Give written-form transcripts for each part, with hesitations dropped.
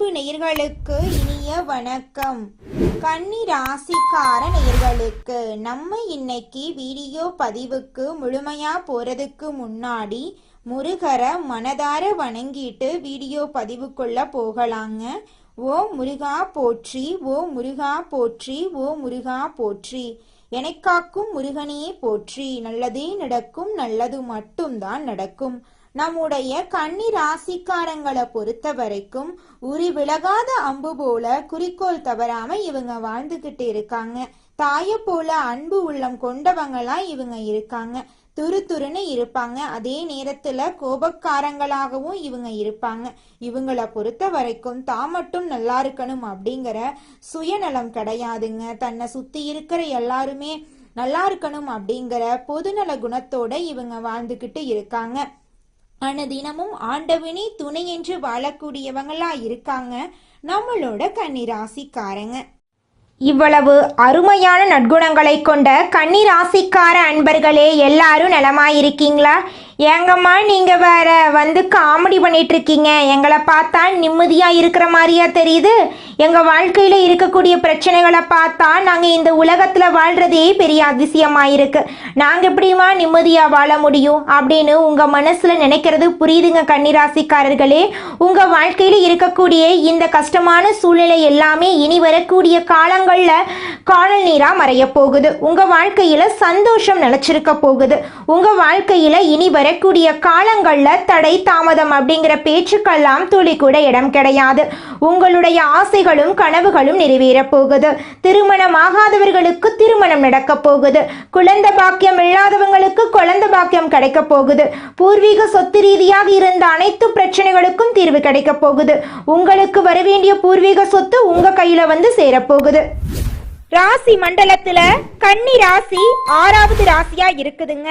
அன்பு நேயர்களுக்கு இனிய வணக்கம். கன்னி ராசிக்கார நேயர்களுக்கு நம்ம இன்னைக்கு வீடியோ பதிவுக்கு முழுமையா போறதுக்கு முன்னாடி முருகரை மனதார வணங்கிட்டு வீடியோ பதிவுக்குள்ள போகலாங்க. ஓ முருகா போற்றி, ஓ முருகா போற்றி, ஓ முருகா போற்றி. எனக்காக்கும் முருகனே போற்றி. நல்லதே நடக்கும், நல்லது மட்டும்தான் நடக்கும். நம்முடைய கன்னி ராசிக்காரங்களை பொறுத்த வரைக்கும் உரி விலகாத அம்பு போல குறிக்கோள் தவறாம இவங்க வாழ்ந்துகிட்டு இருக்காங்க. தாயை போல அன்பு உள்ளம் கொண்டவங்களாம் இவங்க இருக்காங்க. துருன்னு இருப்பாங்க. அதே நேரத்துல கோபக்காரங்களாகவும் இவங்க இருப்பாங்க. இவங்களை பொறுத்த வரைக்கும் தான் மட்டும் நல்லா இருக்கணும் அப்படிங்கிற சுயநலம் கிடையாதுங்க. தன்னை சுத்தி இருக்கிற எல்லாருமே நல்லா இருக்கணும் அப்படிங்கிற பொதுநல குணத்தோட இவங்க வாழ்ந்துகிட்டு இருக்காங்க. தினமும் ஆண்டவனே துணை என்று வாழக்கூடியவங்களா இருக்காங்க நம்மளோட கன்னி ராசிக்காரங்க. இவ்வளவு அருமையான நற்குணங்களை கொண்ட கன்னி ராசிக்கார அன்பர்களே, எல்லாரும் நலமாயிருக்கீங்களா? ஏங்கம்மா நீங்க வேற வந்து காமெடி பண்ணிட்டு இருக்கீங்க, எங்களை பார்த்தா நிம்மதியா இருக்கிற மாதிரியா தெரியுது? எங்க வாழ்க்கையில இருக்கக்கூடிய பிரச்சனைகளை பார்த்தா நாங்க இந்த உலகத்துல வாழ்றதே பெரிய அதிசயமாயிருக்கு. நாங்க எப்படிமா நிம்மதியா வாழ முடியும் அப்படின்னு உங்க மனசுல நினைக்கிறது புரியுதுங்க கன்னிராசிக்காரர்களே. உங்க வாழ்க்கையில இருக்கக்கூடிய இந்த கஷ்டமான சூழ்நிலை எல்லாமே இனி வரக்கூடிய காலங்கள்ல காணல் நீரா மறைய போகுது. உங்க வாழ்க்கையில சந்தோஷம் நிலைச்சிருக்க போகுது. உங்க வாழ்க்கையில இனி வரக்கூடிய காலங்கள்ல தடை தாமதம் அப்படிங்கிற பேச்சுக்கெல்லாம் துளி கூட இடம் கிடையாது. உங்களுடைய ஆசைகளும் கனவுகளும் நிறைவேற போகுது. திருமணமாகாதவர்களுக்கு திருமணம் நடக்க போகுது. குழந்தை பாக்கியம் இல்லாதவங்களுக்கு குழந்தை பாக்கியம் கிடைக்க போகுது. பூர்வீக சொத்து ரீதியாக இருந்த அனைத்து பிரச்சனைகளுக்கும் தீர்வு கிடைக்க போகுது. உங்களுக்கு வர வேண்டிய பூர்வீக சொத்து உங்க கையில வந்து சேரப்போகுது. ராசி மண்டலத்துல கன்னி ராசி 6வது ராசியா இருக்குதுங்க.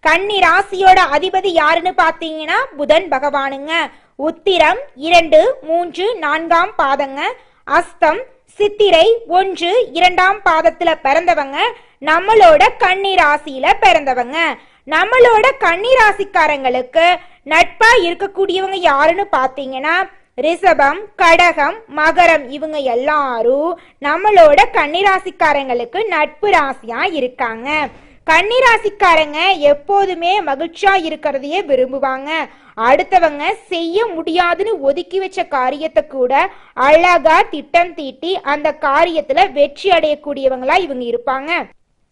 கன்னி ராசியோட அதிபதி யாருன்னு பாத்தீங்கன்னா புதன் பகவானுங்க. உத்திரம் 2, 3, 4ஆம் பாதங்க. அஸ்தம், சித்திரை 1, 2ஆம் பாதத்துல பிறந்தவங்க நம்மளோட கன்னி ராசியில பிறந்தவங்க. நம்மளோட கன்னி ராசிக்காரங்களுக்கு நட்பா இருக்கக்கூடியவங்க யாருன்னு பாத்தீங்கன்னா ரிஷபம், கடகம், மகரம். இவங்க எல்லாரும் நம்மளோட கன்னிராசிக்காரங்களுக்கு நட்பு ராசியா இருக்காங்க. கன்னிராசிக்காரங்க எப்போதுமே மகிழ்ச்சியா இருக்கிறதையே விரும்புவாங்க. அடுத்தவங்க செய்ய முடியாதுன்னு ஒதுக்கி வச்ச காரியத்தை கூட அழகா திட்டம் தீட்டி அந்த காரியத்துல வெற்றி அடையக்கூடியவங்களா இவங்க இருப்பாங்க.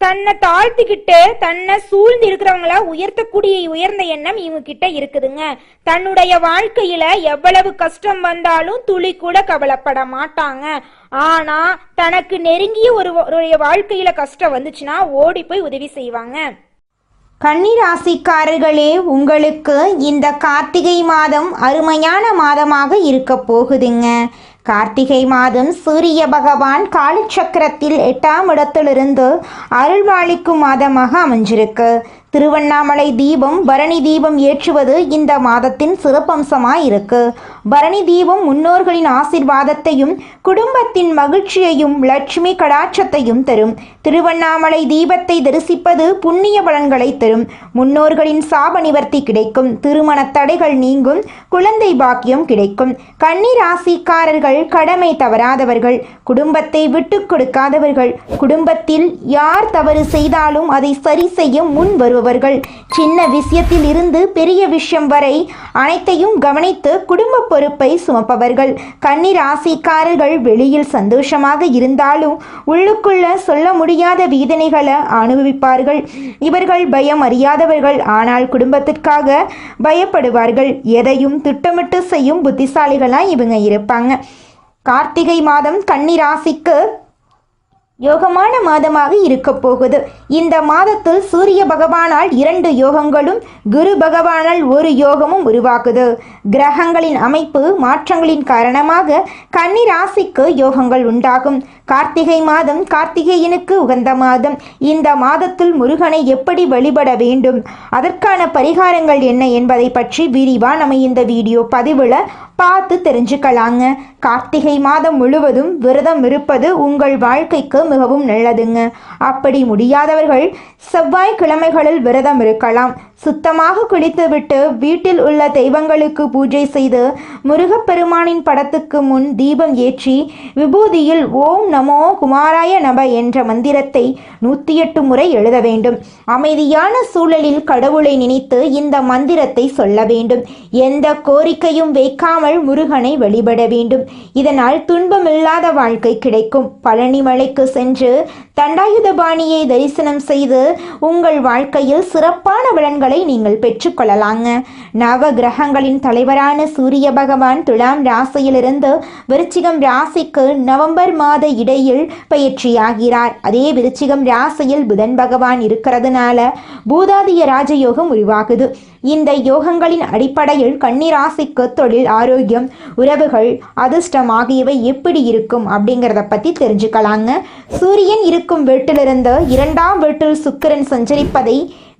தன்னை தாழ்த்திக்கிட்டு தன்னை சூழ்ந்து இருக்கிறவங்கள உயர்த்தக்கூடிய உயர்ந்த எண்ணம் இவங்க கிட்ட இருக்குதுங்க. தன்னுடைய வாழ்க்கையில எவ்வளவு கஷ்டம் வந்தாலும் துளி கூட கவலைப்பட மாட்டாங்க. ஆனா தனக்கு நெருங்கிய ஒரு வாழ்க்கையில கஷ்டம் வந்துச்சுன்னா ஓடி போய் உதவி செய்வாங்க. கன்னி ராசிக்காரர்களே, உங்களுக்கு இந்த கார்த்திகை மாதம் அருமையான மாதமாக இருக்க போகுதுங்க. கார்த்திகை மாதம் சூரிய பகவான் காலச்சக்கரத்தில் 8ஆம் இடத்திலிருந்து அருள்வாளிக்கும் மாதமாக அமைஞ்சிருக்கு. திருவண்ணாமலை தீபம், பரணி தீபம் ஏற்றுவது இந்த மாதத்தின் சிறப்பம்சமாக இருக்கு. பரணி தீபம் முன்னோர்களின் ஆசீர்வாதத்தையும் குடும்பத்தின் மகிழ்ச்சியையும் லட்சுமி கடாட்சத்தையும் தரும். திருவண்ணாமலை தீபத்தை தரிசிப்பது புண்ணிய பலன்களை தரும். முன்னோர்களின் சாப நிவர்த்தி கிடைக்கும். திருமண தடைகள் நீங்கும். குழந்தை பாக்கியம் கிடைக்கும். கன்னி ராசிக்காரர்கள் கடமை தவறாதவர்கள், குடும்பத்தை விட்டு கொடுக்காதவர்கள், குடும்பத்தில் யார் தவறு செய்தாலும் அதை சரி செய்ய முன் வருபவர்கள், சின்ன விஷயத்தில் இருந்து பெரிய விஷயம் வரை அனைத்தையும் கவனித்து குடும்ப பொறுப்பை சுமப்பவர்கள். கன்னி ராசிக்காரர்கள் வெளியில் சந்தோஷமாக இருந்தாலும் உள்ளுக்குள்ள சொல்ல முடியாத வேதனைகளை அனுபவிப்பார்கள். இவர்கள் பயம் அறியாதவர்கள், ஆனால் குடும்பத்திற்காக பயப்படுவார்கள். எதையும் திட்டமிட்டு செய்யும் புத்திசாலிகளாக இவங்க இருப்பாங்க. கார்த்திகை மாதம் கன்னி ராசிக்கு யோகமான மாதமாக இருக்க போகுது. இந்த மாதத்தில் சூரிய பகவானால் 2 யோகங்களும் குரு பகவானால் 1 யோகமும் உருவாகுது. கிரகங்களின் அமைப்பு மாற்றங்களின் காரணமாக கன்னி ராசிக்கு யோகங்கள் உண்டாகும். கார்த்திகை மாதம் கார்த்திகேயனுக்கு உகந்த மாதம். இந்த மாதத்தில் முருகனை எப்படி வழிபட வேண்டும், அதற்கான பரிகாரங்கள் என்ன என்பதை பற்றி விரிவாக நம்ம இந்த வீடியோ பதிவில் பார்த்து தெரிஞ்சுக்கலாங்க. கார்த்திகை மாதம் முழுவதும் விரதம் இருப்பது உங்கள் வாழ்க்கைக்கு மிகவும் நல்லதுங்க. அப்படி முடியாதவர்கள் செவ்வாய்க்கிழமைகளில் விரதம் இருக்கலாம். சுத்தமாக குளித்துவிட்டு வீட்டில் உள்ள தெய்வங்களுக்கு பூஜை செய்து முருகப்பெருமானின் படத்துக்கு முன் தீபம் ஏற்றி விபூதியில் ஓம் நமோ குமாராய நம என்ற மந்திரத்தை 108 முறை எழுத வேண்டும். அமைதியான சூழலில் கடவுளை நினைத்து இந்த மந்திரத்தை சொல்ல வேண்டும். எந்த கோரிக்கையும் வைக்காமல் முருகனை வழிபட வேண்டும். இதனால் துன்பமில்லாத வாழ்க்கை கிடைக்கும். பழனிமலைக்கு சென்று தண்டாயுதபாணியை தரிசனம் செய்து உங்கள் வாழ்க்கையில் சிறப்பான பலன்களை நீங்கள் பெற்றுக்கொள்ளலாங்க. நவ கிரகங்களின் தலைவரான சூரிய பகவான் துலாம் ராசியிலிருந்து விருச்சிகம் ராசிக்கு நவம்பர் மாத இடையில் பயிற்சியாகிறார். அதே விருச்சிகம் ராசியில் புதன் பகவான் இருக்கிறதுனால பூதாதிய ராஜயோகம் உருவாகுது. இந்த யோகங்களின் அடிப்படையில் கன்னி ராசிக்கு தொழில், ஆரோக்கியம், உறவுகள், அதிர்ஷ்டம் ஆகியவை எப்படி இருக்கும் அப்படிங்கிறத பற்றி தெரிஞ்சுக்கலாங்க. சூரியன் இருக்கும் வீட்டிலிருந்து 2ஆம் வீட்டில் சுக்கிரன் சஞ்சரிப்பதை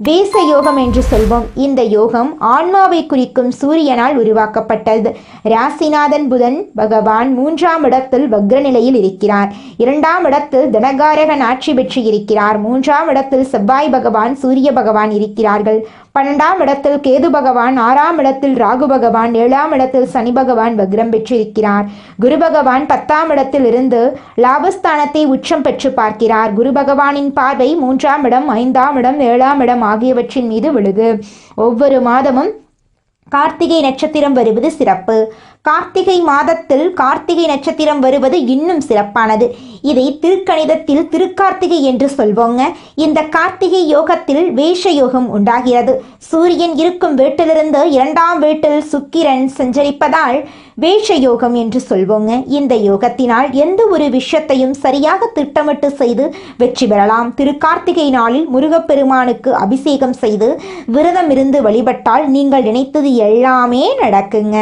வேச யோகம் என்று சொல்வோம். இந்த யோகம் ஆன்மாவை குறிக்கும் சூரியனால் உருவாக்கப்பட்டது. ராசிநாதன் புதன் பகவான் 3ஆம் இடத்தில் வக்ர நிலையில் இருக்கிறார். 2ஆம் இடத்தில் தனகாரகன் ஆட்சி பெற்று இருக்கிறார். 3ஆம் இடத்தில் செவ்வாய் பகவான், சூரிய பகவான் இருக்கிறார்கள். 12ஆம் இடத்தில் கேது பகவான், 6ஆம் இடத்தில் ராகு பகவான், 7ஆம் இடத்தில் சனி பகவான் வக்ரம் பெற்றிருக்கிறார். குரு பகவான் 10ஆம் இடத்தில் இருந்து லாபஸ்தானத்தை உச்சம் பெற்று பார்க்கிறார். குரு பகவானின் பார்வை 3ஆம் இடம், 5ஆம் இடம், 7ஆம் இடம் ஆகியவற்றின் மீது விழுது. ஒவ்வொரு மாதமும் கார்த்திகை நட்சத்திரம் வருவது சிறப்பு. கார்த்திகை மாதத்தில் கார்த்திகை நட்சத்திரம் வருவது இன்னும் சிறப்பானது. இதை திருக்கணிதத்தில் திருக்கார்த்திகை என்று சொல்வோங்க. இந்த கார்த்திகை யோகத்தில் வேஷ யோகம் உண்டாகிறது. சூரியன் இருக்கும் வீட்டிலிருந்து 2ஆம் வீட்டில் சுக்கிரன் சஞ்சரிப்பதால் வேஷ யோகம் என்று சொல்வோங்க. இந்த யோகத்தினால் எந்த ஒரு விஷயத்தையும் சரியாக திட்டமிட்டு செய்து வெற்றி பெறலாம். திருக்கார்த்திகை நாளில் முருகப்பெருமானுக்கு அபிஷேகம் செய்து விரதம் இருந்து வழிபட்டால் நீங்கள் நினைத்தது எல்லாமே நடக்குங்க.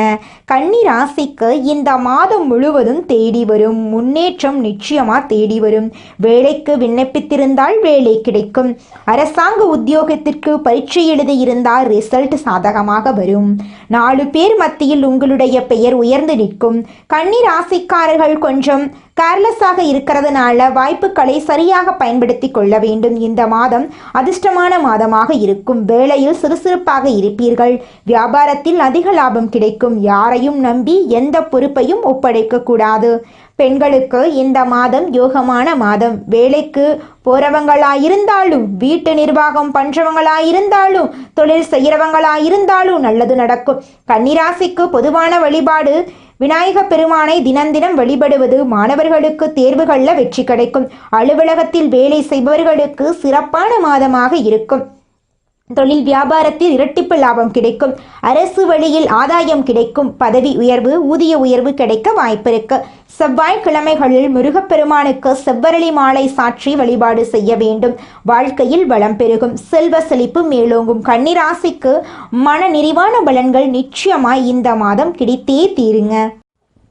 கன்னி ராசிக்கு இந்த மாதம் முழுவதும் தேடி வரும் முன்னேற்றம் நிச்சயமா தேடி வரும். வேலைக்கு விண்ணப்பித்திருந்தால் வேலை கிடைக்கும். அரசாங்க உத்தியோகத்திற்கு பரீட்சை எழுதியிருந்தால் ரிசல்ட் சாதகமாக வரும். 4 பேர் மத்தியில் உங்களுடைய பெயர் உயர்ந்து நிற்கும். கன்னி ராசிக்காரர்கள் கொஞ்சம் கேர்லெஸ்ஸாக இருக்கிறதுனால வாய்ப்புகளை சரியாக பயன்படுத்தி கொள்ள வேண்டும். இந்த மாதம் அதிர்ஷ்டமான மாதமாக இருக்கும். வேலையில் சுறுசுறுப்பாக இருப்பீர்கள். வியாபாரத்தில் அதிக லாபம் கிடைக்கும். யாரையும் நம்பி எந்த பொறுப்பையும் ஒப்படைக்க கூடாது. பெண்களுக்கு இந்த மாதம் யோகமான மாதம். வேலைக்கு போறவங்களாயிருந்தாலும், வீட்டு நிர்வாகம் பண்றவங்களாயிருந்தாலும், தொழில் செய்யறவங்களாயிருந்தாலும் நல்லது நடக்கும். கன்னிராசிக்கு பொதுவான வழிபாடு விநாயக பெருமானை தினம் வழிபடுவது. மாணவர்களுக்கு தேர்வுகளில் வெற்றி கிடைக்கும். அலுவலகத்தில் வேலை செய்பவர்களுக்கு சிறப்பான மாதமாக இருக்கும். தொழில் வியாபாரத்தில் இரட்டிப்பு லாபம் கிடைக்கும். அரசு வழியில் ஆதாயம் கிடைக்கும். பதவி உயர்வு, ஊதிய உயர்வு கிடைக்க வாய்ப்பிருக்கு. செவ்வாய்க்கிழமைகளில் முருகப்பெருமானுக்கு செவ்வரளி மாலை சாற்றி வழிபாடு செய்ய வேண்டும். வாழ்க்கையில் வளம் பெருகும். செல்வ செழிப்பு மேலோங்கும். கன்னிராசிக்கு மன நிறைவான பலன்கள் நிச்சயமாய் இந்த மாதம் கிடைத்தே தீருங்க.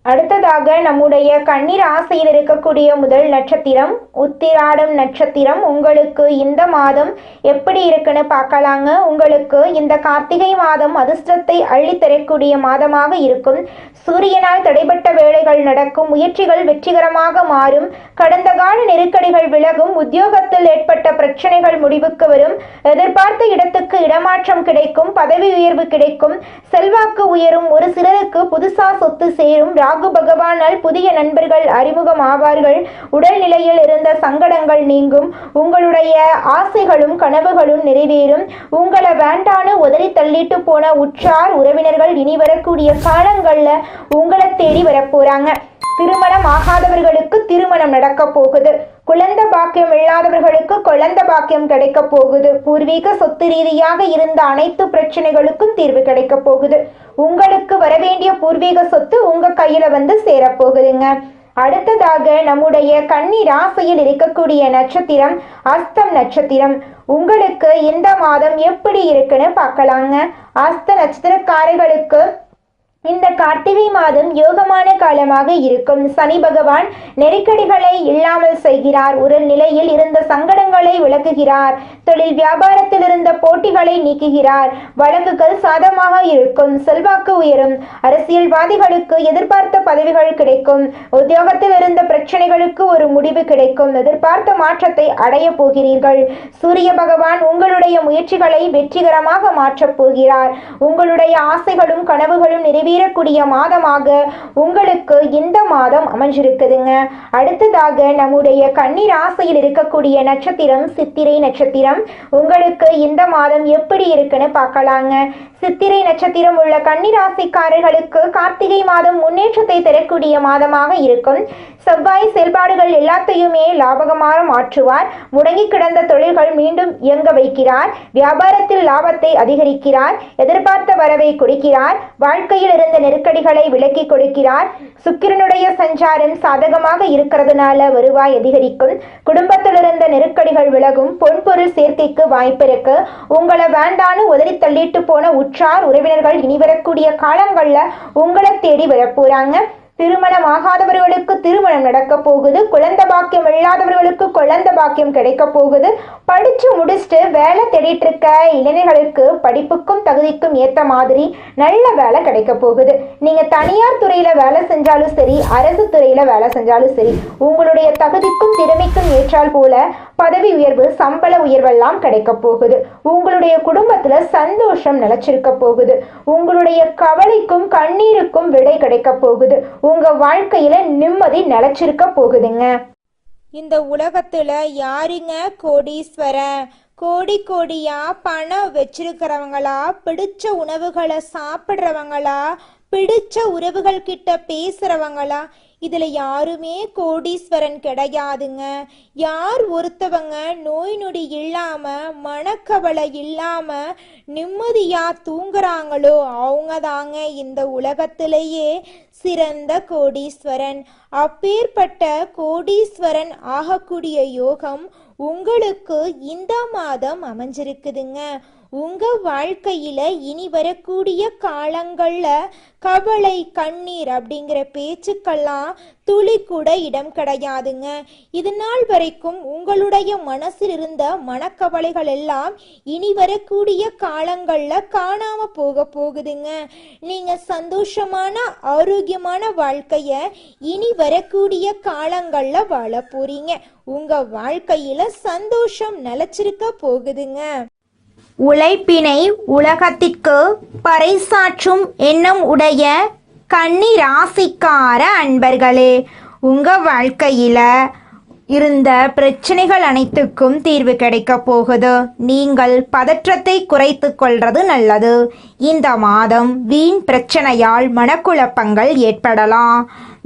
அடுத்ததாக நம்முடைய கன்னி ராசியில் இருக்கக்கூடிய முதல் நட்சத்திரம் உத்திராடம் நட்சத்திரம். உங்களுக்கு இந்த மாதம் எப்படி இருக்குன்னு பார்க்கலாங்க. உங்களுக்கு இந்த கார்த்திகை மாதம் அதிர்ஷ்டத்தை அள்ளித்தரக்கூடிய மாதமாக இருக்கும். சூரியனால் தடைப்பட்ட வேலைகள் நடக்கும். முயற்சிகள் வெற்றிகரமாக மாறும். கடந்த கால நெருக்கடிகள் விலகும். உத்தியோகத்தில் ஏற்பட்ட பிரச்சனைகள் முடிவுக்கு வரும். எதிர்பார்த்த இடத்துக்கு இடமாற்றம் கிடைக்கும். பதவி உயர்வு கிடைக்கும். செல்வாக்கு உயரும். ஒரு சிலருக்கு புதுசா சொத்து சேரும். ராகு பகவானால் புதிய நண்பர்கள் அறிமுகம் ஆவார்கள். உடல்நிலையில் இருந்த சங்கடங்கள் நீங்கும். உங்களுடைய ஆசைகளும் கனவுகளும் நிறைவேறும். உங்களை வேண்டான்னு உதறி தள்ளிட்டு போன உற்றார் உறவினர்கள் இனி வரக்கூடிய காலங்கள்ல உங்களை தேடி வரப்போறாங்க. திருமணம் ஆகாதவர்களுக்கு திருமணம் நடக்க போகுது. குழந்தை பாக்கியம் இல்லாதவர்களுக்கு குழந்தை பாக்கியம் கிடைக்க போகுது. பூர்வீக சொத்து ரீதியாக இருந்த அனைத்து பிரச்சனைகளுக்கும் தீர்வு கிடைக்க போகுது. உங்களுக்கு வரவேண்டிய பூர்வீக சொத்து உங்க கையில வந்து சேரப்போகுதுங்க. அடுத்ததாக நம்முடைய கன்னி ராசியில் இருக்கக்கூடிய நட்சத்திரம் அஸ்தம் நட்சத்திரம். உங்களுக்கு இந்த மாதம் எப்படி இருக்குன்னு பார்க்கலாங்க. அஸ்த நட்சத்திரக்காரர்களுக்கு இந்த கார்த்திகை மாதம் யோகமான காலமாக இருக்கும். சனி பகவான் நெருக்கடிகளை இல்லாமல் செய்கிறார். உடல் நிலையில் இருந்த சங்கடங்களை விளக்குகிறார். தொழில் வியாபாரத்தில் இருந்த போட்டிகளை நீக்குகிறார். வழக்குகள் சாதமாக இருக்கும். செல்வாக்கு உயரும். அரசியல்வாதிகளுக்கு எதிர்பார்த்த பதவிகள் கிடைக்கும். உத்தியோகத்தில் இருந்த பிரச்சனைகளுக்கு ஒரு முடிவு கிடைக்கும். எதிர்பார்த்த மாற்றத்தை அடைய போகிறீர்கள். சூரிய பகவான் உங்களுடைய முயற்சிகளை வெற்றிகரமாக மாற்றப் போகிறார். உங்களுடைய ஆசைகளும் கனவுகளும் நிறைவேறக்கூடிய மாதமாக உங்களுக்கு இந்த மாதம் அமைஞ்சிருக்குதுங்க. அடுத்ததாக நம்முடைய கன்னி ராசியில் இருக்கக்கூடிய நட்சத்திரம் சித்திரை நட்சத்திரம். உங்களுக்கு இந்த மாதம் எப்படி இருக்குன்னு பார்க்கலாங்க. சித்திரை நட்சத்திரம் உள்ள கன்னி ராசிக்காரர்களுக்கு கார்த்திகை மாதம் முன்னேற்றத்தை தரக்கூடிய மாதமாக இருக்கும். செவ்வாய் செயல்பாடுகள் எல்லாத்தையுமே லாபகமாக மாற்றுவார். முடங்கி கிடந்த தொழில்கள் மீண்டும் இயங்க வைக்கிறார். வியாபாரத்தில் லாபத்தை அதிகரிக்கிறார். எதிர்பார்த்த வரவை கொடுக்கிறார். வாழ்க்கையில் இருந்த நெருக்கடிகளை விலக்கி கொடுக்கிறார். சுக்கிரனுடைய சஞ்சாரம் சாதகமாக இருக்கிறதுனால வருவாய் அதிகரிக்கும். குடும்பத்தில் இருந்த நெருக்கடிகள் விலகும். பொன்பொருள் சேர்க்கைக்கு வாய்ப்பு இருக்கு. உங்களை வேண்டான்னு உதறி தள்ளிட்டு போன உற்றார் உறவினர்கள் இனி வரக்கூடிய காலங்கள்ல உங்களை தேடி வரப்போறாங்க. திருமணம் ஆகாதவர்களுக்கு திருமணம் நடக்க போகுது. குழந்தை பாக்கியம் இல்லாதவர்களுக்கு குழந்தை பாக்கியம் கிடைக்க போகுது. படிச்சு முடிச்சுட்டு வேலை தேடிட்டு இருக்க இளைஞர்களுக்கு படிப்புக்கும் தகுதிக்கும் ஏற்ற மாதிரி நல்ல வேலை கிடைக்க போகுது. நீங்க தனியார் துறையில வேலை செஞ்சாலும் சரி, அரசு துறையில வேலை செஞ்சாலும் சரி, உங்களுடைய தகுதிக்கும் திறமைக்கும் ஏற்றால் போல பதவி உயர்வு, சம்பள உயர்வெல்லாம் கிடைக்க போகுது. உங்களுடைய குடும்பத்துல சந்தோஷம் நிலைச்சிருக்க போகுது. உங்களுடைய கவலைக்கும் கண்ணீருக்கும் விடை கிடைக்க போகுது. உங்க வாழ்க்கையில நிம்மதி நிலைச்சிருக்க போகுதுங்க. இந்த உலகத்துல யாருங்க கோடீஸ்வரன்? கோடி கோடியா பணம் வச்சிருக்கிறவங்களா, பிடிச்ச உணவுகளை சாப்பிட்றவங்களா, பிடிச்ச உறவுகள் கிட்ட பேசுறவங்களா? இதுல யாருமே கோடீஸ்வரன் கிடையாதுங்க. யார் ஒருத்தவங்க நோய் நொடி இல்லாம, மனக்கவலை இல்லாம நிம்மதியா தூங்குறாங்களோ அவங்க தாங்க இந்த உலகத்திலேயே சிறந்த கோடீஸ்வரன். அப்பேற்பட்ட கோடீஸ்வரன் ஆகக்கூடிய யோகம் உங்களுக்கு இந்த மாதம் அமைஞ்சிருக்குதுங்க. உங்க வாழ்க்கையில இனி வரக்கூடிய காலங்கள்ல கவலை, கண்ணீர் அப்படிங்கிற பேச்சுக்கெல்லாம் துளி கூட இடம் கிடையாதுங்க. இது நாள் வரைக்கும் உங்களுடைய மனசில் இருந்த மனக்கவலைகள் எல்லாம் இனி வரக்கூடிய காலங்கள்ல காணாம போக போகுதுங்க. நீங்க சந்தோஷமான ஆரோக்கியமான வாழ்க்கைய இனி வரக்கூடிய காலங்கள்ல வாழ போறீங்க. உங்க வாழ்க்கையில சந்தோஷம் நிலைச்சிருக்க போகுதுங்க. உழைப்பினை உலகத்திற்கு பறைசாற்றும் எண்ணம் உடைய கன்னி ராசிக்கார அன்பர்களே, உங்க வாழ்க்கையில இருந்த பிரச்சனைகள் அனைத்துக்கும் தீர்வு கிடைக்க போகுது. நீங்கள் பதற்றத்தை குறைத்து கொள்றது நல்லது. இந்த மாதம் வீண் பிரச்சனையால் மனக்குழப்பங்கள் ஏற்படலாம்.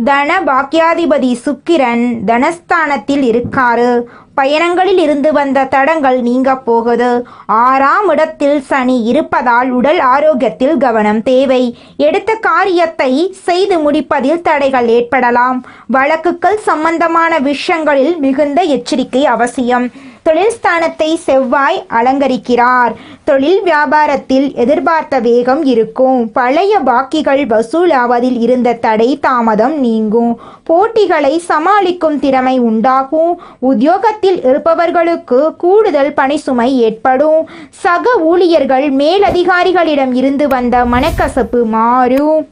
தன பாக்கியாதிபதி சுக்கிரன் தனஸ்தானத்தில் இருக்காரு. பயணங்களில் இருந்து வந்த தடங்கள் நீங்க போகுது. 6ஆம் இடத்தில் சனி இருப்பதால் உடல் ஆரோக்கியத்தில் கவனம் தேவை. எடுத்த காரியத்தை செய்து முடிப்பதில் தடைகள் ஏற்படலாம். வழக்குகள் சம்பந்தமான விஷயங்களில் மிகுந்த எச்சரிக்கை அவசியம். தொழில் ஸ்தானத்தை செவ்வாய் அலங்கரிக்கிறார். தொழில் வியாபாரத்தில் எதிர்பார்த்த வேகம் இருக்கும். பழைய பாக்கிகள் வசூலாவதில் இருந்த தடை தாமதம் நீங்கும். போட்டிகளை சமாளிக்கும் திறமை உண்டாகும். உத்தியோகத்தில் இருப்பவர்களுக்கு கூடுதல் பணிசுமை ஏற்படும். சக ஊழியர்கள் மேலதிகாரிகளிடம் இருந்து வந்த மனக்கசப்பு மாறும்.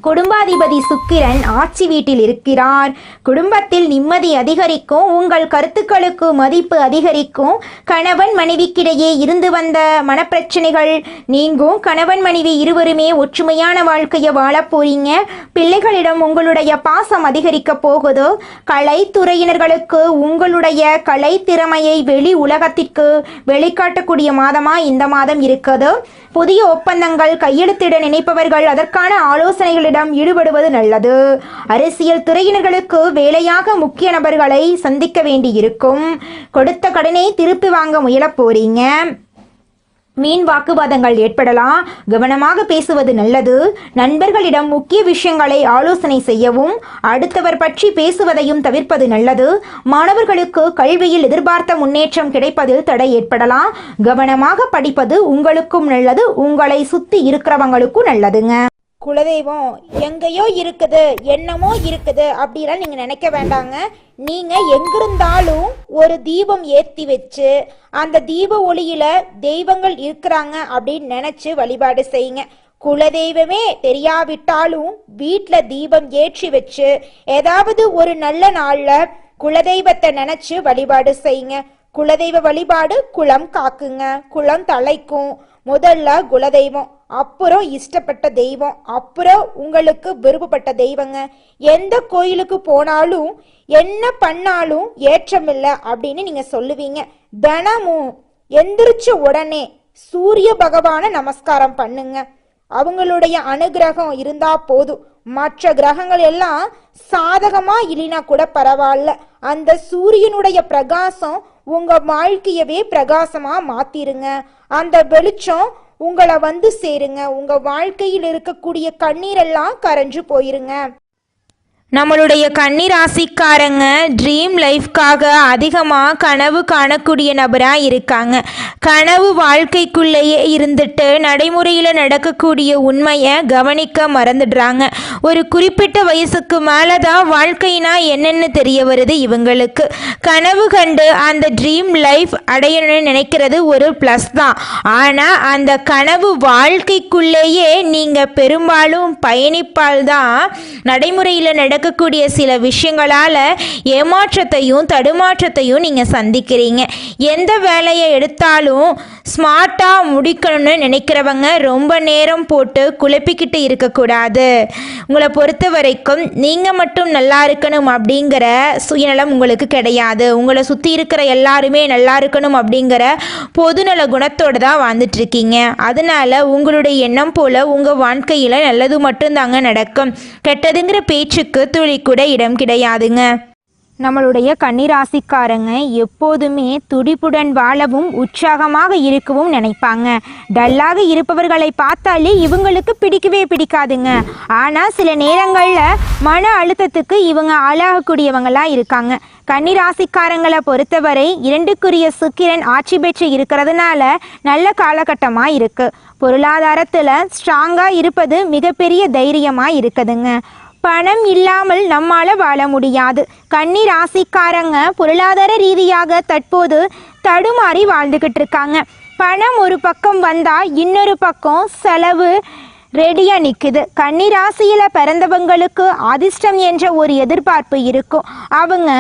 குடும்பாதிபதி சுக்கிரன் ஆட்சி வீட்டில் இருக்கிறார். குடும்பத்தில் நிம்மதி அதிகரிக்கும். உங்கள் கருத்துக்களுக்கு மதிப்பு அதிகரிக்கும். கணவன் மனைவிக்கிடையே இருந்து வந்த மனப்பிரச்சனைகள் நீங்கும். கணவன் மனைவி இருவருமே ஒற்றுமையான வாழ்க்கையை வாழ போறீங்க. பிள்ளைகளிடம் உங்களுடைய பாசம் அதிகரிக்க போகுது. கலைத்துறையினர்களுக்கு உங்களுடைய கலை திறமையை வெளி உலகத்திற்கு வெளிக்காட்டக்கூடிய மாதமா இந்த மாதம் இருக்குது. புதிய ஒப்பந்தங்கள் கையெழுத்திட நினைப்பவர்கள் அதற்கான ஆலோசனைகளிடம் ஈடுபடுவது நல்லது. அரசியல் துறையினர்களுக்கு வேலையாக முக்கிய நபர்களை சந்திக்க வேண்டியிருக்கும். கொடுத்த கடனை திருப்பி வாங்க முயல போறீங்க. மீன் வாக்குவாதங்கள் ஏற்படலாம். கவனமாக பேசுவது நல்லது. நண்பர்களிடம் முக்கிய விஷயங்களை ஆலோசனை செய்யவும் அடுத்தவர் பற்றி பேசுவதையும் தவிர்ப்பது நல்லது. மாணவர்களுக்கு கல்வியில் எதிர்பார்த்த முன்னேற்றம் கிடைப்பதில் தடை ஏற்படலாம். கவனமாக படிப்பது உங்களுக்கும் நல்லது, உங்களை சுத்தி இருக்கிறவங்களுக்கும் நல்லதுங்க. குலதெய்வம் எங்கேயோ இருக்குது, என்னமோ இருக்குது அப்படிலாம் நீங்க நினைக்க வேண்டாங்க. நீங்க எங்கிருந்தாலும் ஒரு தீபம் ஏத்தி வச்சு அந்த தீப ஒளியில தெய்வங்கள் இருக்கிறாங்க அப்படின்னு நினைச்சு வழிபாடு செய்யுங்க. குலதெய்வமே தெரியாவிட்டாலும் வீட்டுல தீபம் ஏற்றி வச்சு ஏதாவது ஒரு நல்ல நாள்ல குலதெய்வத்தை நினைச்சு வழிபாடு செய்யுங்க. குலதெய்வ வழிபாடு குலம் காக்குங்க, குலம் தலைக்கும். முதல்ல குலதெய்வம், அப்புறம் இஷ்டப்பட்ட தெய்வம், அப்புறம் உங்களுக்கு விருப்பப்பட்ட தெய்வங்க. எந்த கோயிலுக்கு போனாலும் என்ன பண்ணாலும் ஏற்றமில்லை அப்படின்னு நீங்க சொல்லுவீங்க. தினமும் எந்திரிச்ச உடனே சூரிய பகவான நமஸ்காரம் பண்ணுங்க. அவங்களுடைய அனுகிரகம் இருந்தா போதும். மற்ற கிரகங்கள் எல்லாம் சாதகமா இல்லைனா கூட பரவாயில்ல, அந்த சூரியனுடைய பிரகாசம் உங்க வாழ்க்கையவே பிரகாசமா மாத்திருங்க. அந்த வெளிச்சம் உங்களை வந்து சேருங்க. உங்க வாழ்க்கையில் இருக்கக்கூடிய கண்ணீரெல்லாம் கரைஞ்சு போயிருங்க. நம்மளுடைய கன்னி ராசிக்காரங்க ட்ரீம் லைஃப்காக அதிகமாக கனவு காணக்கூடிய நபராக இருக்காங்க. கனவு வாழ்க்கைக்குள்ளேயே இருந்துட்டு நடைமுறையில் நடக்கக்கூடிய உண்மையை கவனிக்க மறந்துடுறாங்க. ஒரு குறிப்பிட்ட வயசுக்கு மேலே தான் வாழ்க்கைனா என்னென்னு தெரிய வருது இவங்களுக்கு. கனவு கண்டு அந்த ட்ரீம் லைஃப் அடையணும்னு நினைக்கிறது ஒரு ப்ளஸ் தான். ஆனால் அந்த கனவு வாழ்க்கைக்குள்ளேயே நீங்கள் பெரும்பாலும் பயணிப்பால் தான் நடைமுறையில் நடக்கக்கூடிய சில விஷயங்களால் ஏமாற்றத்தையும் தடுமாற்றத்தையும் நீங்கள் சந்திக்கிறீங்க. எந்த வேலையை எடுத்தாலும் ஸ்மார்ட்டாக முடிக்கணும்னு நினைக்கிறவங்க ரொம்ப நேரம் போட்டு குழப்பிக்கிட்டு இருக்கக்கூடாது. உங்களை பொறுத்த வரைக்கும் நீங்கள் மட்டும் நல்லா இருக்கணும் அப்படிங்கிற சுயநலம் உங்களுக்கு கிடையாது. உங்களை சுற்றி இருக்கிற எல்லாருமே நல்லா இருக்கணும் அப்படிங்கிற பொதுநல குணத்தோடு தான் வாழ்ந்துட்டு இருக்கீங்க. அதனால உங்களுடைய எண்ணம் போல் உங்கள் வாழ்க்கையில் நல்லது மட்டும்தாங்க நடக்கும். கெட்டதுங்கிற பேச்சுக்கு துளி கூட இடம் கிடையாதுங்க. நம்மளுடைய கன்னிராசிக்காரங்க எப்போதுமே துடிப்புடன் வாழவும் உற்சாகமாக இருக்கவும் நினைப்பாங்க. டல்லாக இருப்பவர்களை பார்த்தாலே இவங்களுக்கு பிடிக்கவே பிடிக்காதுங்க. ஆனால் சில நேரங்களில் மன அழுத்தத்துக்கு இவங்க ஆளாகக்கூடியவங்களாக இருக்காங்க. கன்னிராசிக்காரங்களை பொறுத்தவரை 2க்குரிய சுக்கிரன் ஆட்சி பெற்று இருக்கிறதுனால நல்ல காலகட்டமாக இருக்குது. பொருளாதாரத்தில் ஸ்ட்ராங்காக இருப்பது மிகப்பெரிய தைரியமாக இருக்குதுங்க. பணம் இல்லாமல் நம்மால வாழ முடியாது. கன்னி ராசிக்காரங்க பொருளாதார ரீதியாக தற்போது தடுமாறி வாழ்ந்துக்கிட்டு இருக்காங்க. பணம் ஒரு பக்கம் வந்தால் இன்னொரு பக்கம் செலவு ரெடியாக நிற்குது. கன்னி ராசியில் பிறந்தவங்களுக்கு அதிர்ஷ்டம் என்ற ஒரு எதிர்பார்ப்பு இருக்கும். அவங்க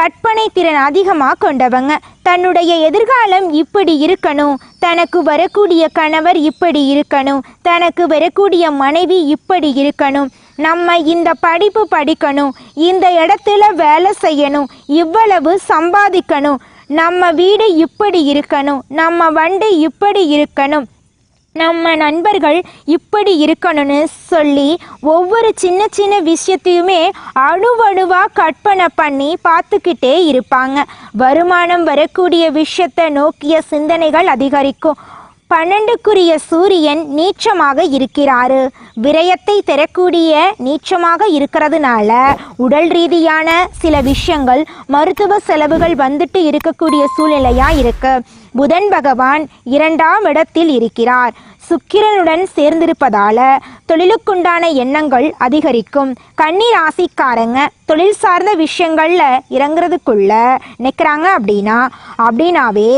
கற்பனை திறன் அதிகமாக கொண்டவங்க. தன்னுடைய எதிர்காலம் இப்படி இருக்கணும், தனக்கு வரக்கூடிய கணவர் இப்படி இருக்கணும், தனக்கு வரக்கூடிய மனைவி இப்படி இருக்கணும், நம்ம இந்த படிப்பு படிக்கணும், இந்த இடத்துல வேலை செய்யணும், இவ்வளவு சம்பாதிக்கணும், நம்ம வீடு இப்படி இருக்கணும், நம்ம வண்டி இப்படி இருக்கணும், நம்ம நண்பர்கள் இப்படி இருக்கணும்னு சொல்லி ஒவ்வொரு சின்ன சின்ன விஷயத்தையுமே அணுவணுவாக கற்பனை பண்ணி பார்த்துக்கிட்டே இருப்பாங்க. வருமானம் வரக்கூடிய விஷயத்தை நோக்கிய சிந்தனைகள் அதிகரிக்கும். 12க்குரிய சூரியன் நீச்சமாக இருக்கிறாரு. விரயத்தை தரக்கூடிய நீச்சமாக இருக்கிறதுனால உடல் ரீதியான சில விஷயங்கள் மருத்துவ செலவுகள் வந்துட்டு இருக்கக்கூடிய சூழ்நிலையாக இருக்கு. புதன் பகவான் 2ஆம் இடத்தில் இருக்கிறார். சுக்கிரனுடன் சேர்ந்திருப்பதால தொழிலுக்குண்டான எண்ணங்கள் அதிகரிக்கும். கன்னி ராசிக்காரங்க தொழில் சார்ந்த விஷயங்கள்ல இறங்குறதுக்குள்ள நிற்கிறாங்க அப்படின்னாவே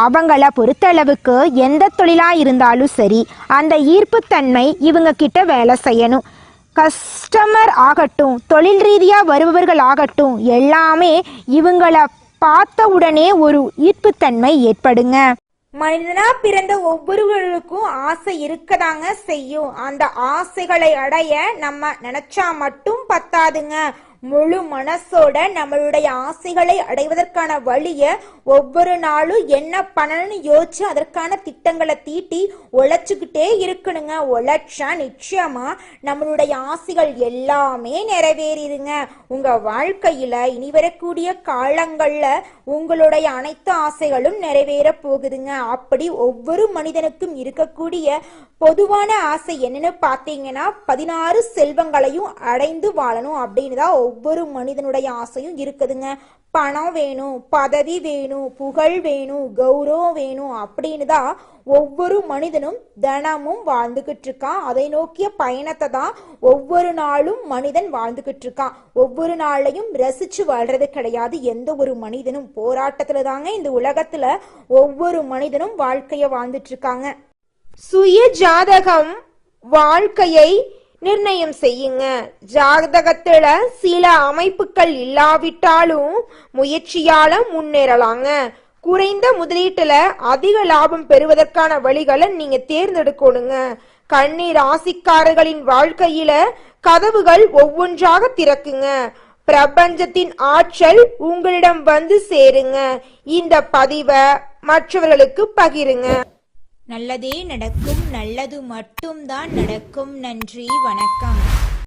அவங்கள பொறுத்தளவுக்கு எந்த தொழிலாக இருந்தாலும் சரி அந்த ஈர்ப்புத்தன்மை இவங்க கிட்ட வேலை செய்யணும். கஸ்டமர் ஆகட்டும், தொழில் ரீதியாக வருபவர்கள் ஆகட்டும், எல்லாமே இவங்கள பார்த்த உடனே ஒரு ஈர்ப்புத்தன்மை ஏற்படுங்க. மனிதனா பிறந்த ஒவ்வொருவருக்கும் ஆசை இருக்கதாங்க செய்யும். அந்த ஆசைகளை அடைய நம்ம நினைச்சா மட்டும் பத்தாதுங்க. முழு மனசோட நம்மளுடைய ஆசைகளை அடைவதற்கான வழிய ஒவ்வொரு நாளும் என்ன பண்ணணும்னு யோசிச்சு அதற்கான திட்டங்களை தீட்டி உழைச்சுக்கிட்டே இருக்கணுங்க. உழைச்சா நிச்சயமா நம்மளுடைய ஆசைகள் எல்லாமே நிறைவேறிடுங்க. உங்க வாழ்க்கையில இனி வரக்கூடிய காலங்கள்ல உங்களுடைய அனைத்து ஆசைகளும் நிறைவேற போகுதுங்க. அப்படி ஒவ்வொரு மனிதனுக்கும் இருக்கக்கூடிய பொதுவான ஆசை என்னன்னு பார்த்தீங்கன்னா 16 செல்வங்களையும் அடைந்து வாழணும் அப்படின்னு தான் ஒவ்வொரு மனிதனுடைய ஆசையும் இருக்குதுங்க. பணம் வேணும், பதவி வேணும், புகழ் வேணும், கௌரவம் வேணும் அப்படின்னு தான் ஒவ்வொரு மனிதனும் தினமும் வாழ்ந்துகிட்டு இருக்கான். அதை நோக்கிய பயணத்தை தான் ஒவ்வொரு நாளும் மனிதன் வாழ்ந்துகிட்டு இருக்கான். ஒவ்வொரு நாளையும் ரசிச்சு வாழ்றது கிடையாது எந்த ஒரு மனிதனும். போராட்டத்துல தாங்க இந்த உலகத்துல ஒவ்வொரு மனிதனும் வாழ்க்கைய வாழ்ந்துட்டு இருக்காங்க. சுய ஜாதகம் வாழ்க்கையை நிர்ணயம் செய்யுங்க. ஜாதகத்துல சில அமைப்புகள் இல்லாவிட்டாலும் முயற்சியால முன்னேறலாங்க. குறைந்த முதலீட்டுல அதிக லாபம் பெறுவதற்கான வழிகளை நீங்க தேர்ந்தெடுக்கணுங்க. கன்னி ராசிக்காரர்களின் வாழ்க்கையில கதவுகள் ஒவ்வொன்றாக திறக்குங்க. பிரபஞ்சத்தின் ஆற்றல் உங்களிடம் வந்து சேருங்க. இந்த பதிவை மற்றவர்களுக்கு பகிருங்க. நல்லதே நடக்கும், நல்லது மட்டும்தான் நடக்கும். நன்றி, வணக்கம்.